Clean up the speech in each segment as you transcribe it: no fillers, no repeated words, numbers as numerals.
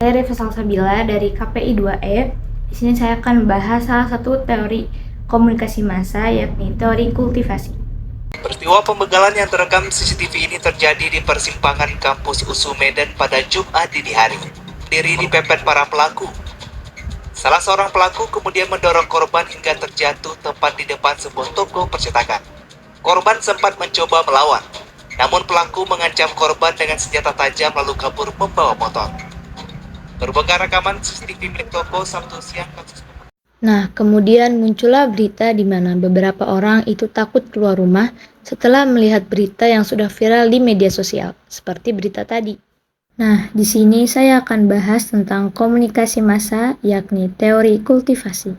Saya Rifa Salsabila dari KPI 2E. Di sini saya akan membahas salah satu teori komunikasi massa, yakni teori kultivasi. Peristiwa pembegalan yang terekam CCTV ini terjadi di persimpangan kampus USU Medan pada Jumat dini hari. Diri dipepet para pelaku. Salah seorang pelaku kemudian mendorong korban hingga terjatuh tepat di depan sebuah toko percetakan. Korban sempat mencoba melawan, namun pelaku mengancam korban dengan senjata tajam lalu kabur membawa motor. Berbekal rekaman CCTV milik toko Sabtu siang kasus. Nah, kemudian muncullah berita di mana beberapa orang itu takut keluar rumah setelah melihat berita yang sudah viral di media sosial, seperti berita tadi. Nah, di sini saya akan bahas tentang komunikasi massa, yakni teori kultivasi.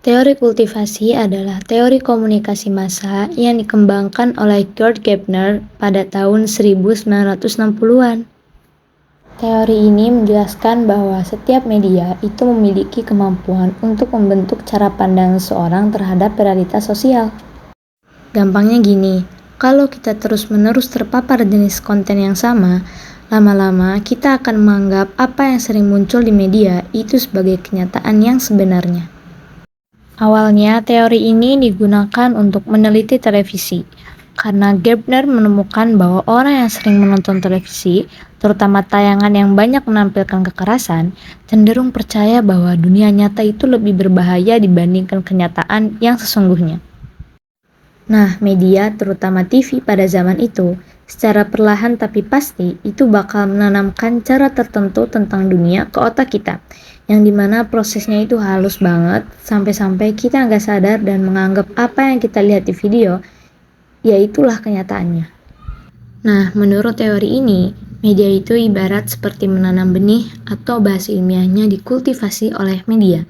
Teori kultivasi adalah teori komunikasi massa yang dikembangkan oleh Gerd Gabner pada tahun 1960-an. Teori ini menjelaskan bahwa setiap media itu memiliki kemampuan untuk membentuk cara pandang seseorang terhadap realitas sosial. Gampangnya gini, kalau kita terus-menerus terpapar jenis konten yang sama, lama-lama kita akan menganggap apa yang sering muncul di media itu sebagai kenyataan yang sebenarnya. Awalnya, teori ini digunakan untuk meneliti televisi, karena Gabner menemukan bahwa orang yang sering menonton televisi, terutama tayangan yang banyak menampilkan kekerasan, cenderung percaya bahwa dunia nyata itu lebih berbahaya dibandingkan kenyataan yang sesungguhnya. Nah, media, terutama TV pada zaman itu, secara perlahan tapi pasti, itu bakal menanamkan cara tertentu tentang dunia ke otak kita, yang dimana prosesnya itu halus banget, sampai-sampai kita nggak sadar dan menganggap apa yang kita lihat di video, ya itulah kenyataannya. Nah, menurut teori ini, media itu ibarat seperti menanam benih atau bahasa ilmiahnya dikultivasi oleh media.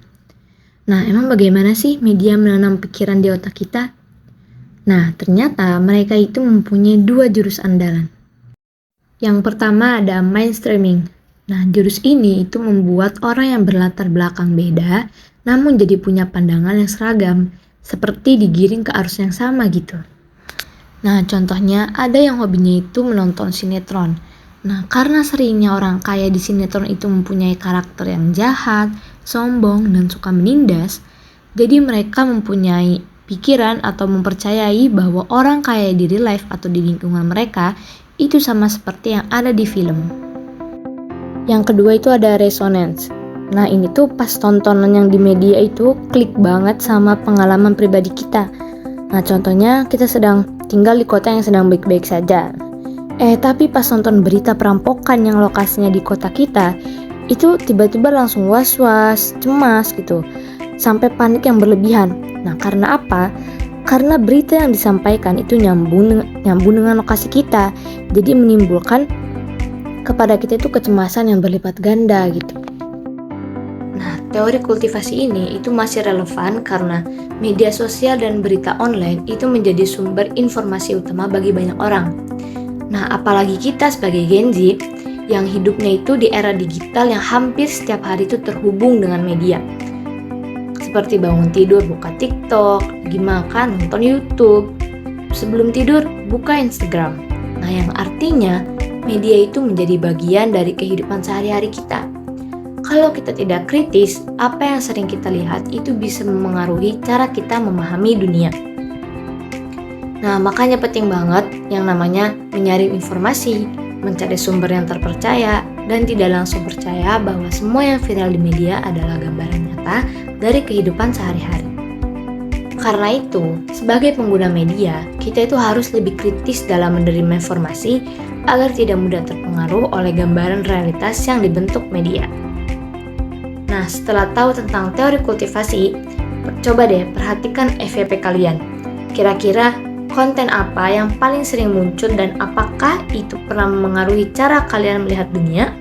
Nah, emang bagaimana sih media menanam pikiran di otak kita? Nah, ternyata mereka itu mempunyai dua jurus andalan. Yang pertama ada mainstreaming. Nah, jurus ini itu membuat orang yang berlatar belakang beda, namun jadi punya pandangan yang seragam, seperti digiring ke arus yang sama gitu. Nah, contohnya ada yang hobinya itu menonton sinetron. Nah, karena seringnya orang kaya di sinetron itu mempunyai karakter yang jahat, sombong, dan suka menindas, jadi mereka mempunyai pikiran atau mempercayai bahwa orang kaya di real life atau di lingkungan mereka itu sama seperti yang ada di film. Yang kedua itu ada resonance. Nah, ini tuh pas tontonan yang di media itu klik banget sama pengalaman pribadi kita. Nah, contohnya kita sedang tinggal di kota yang sedang baik-baik saja. Tapi pas nonton berita perampokan yang lokasinya di kota kita, itu tiba-tiba langsung was-was, cemas gitu, sampai panik yang berlebihan. Nah, karena apa? Karena berita yang disampaikan itu nyambung dengan lokasi kita, jadi menimbulkan kepada kita itu kecemasan yang berlipat ganda gitu. Nah, teori kultivasi ini itu masih relevan karena media sosial dan berita online itu menjadi sumber informasi utama bagi banyak orang. Nah, apalagi kita sebagai Gen Z yang hidupnya itu di era digital yang hampir setiap hari itu terhubung dengan media. Seperti bangun tidur buka TikTok, lagi makan nonton YouTube, sebelum tidur buka Instagram. Nah, yang artinya media itu menjadi bagian dari kehidupan sehari-hari kita. Kalau kita tidak kritis, apa yang sering kita lihat itu bisa memengaruhi cara kita memahami dunia. Nah, makanya penting banget yang namanya menyaring informasi, mencari sumber yang terpercaya, dan tidak langsung percaya bahwa semua yang viral di media adalah gambaran nyata dari kehidupan sehari-hari. Karena itu, sebagai pengguna media, kita itu harus lebih kritis dalam menerima informasi agar tidak mudah terpengaruh oleh gambaran realitas yang dibentuk media. Nah, setelah tahu tentang teori kultivasi, coba deh perhatikan FYP kalian. Kira-kira konten apa yang paling sering muncul dan apakah itu pernah mengaruhi cara kalian melihat dunia?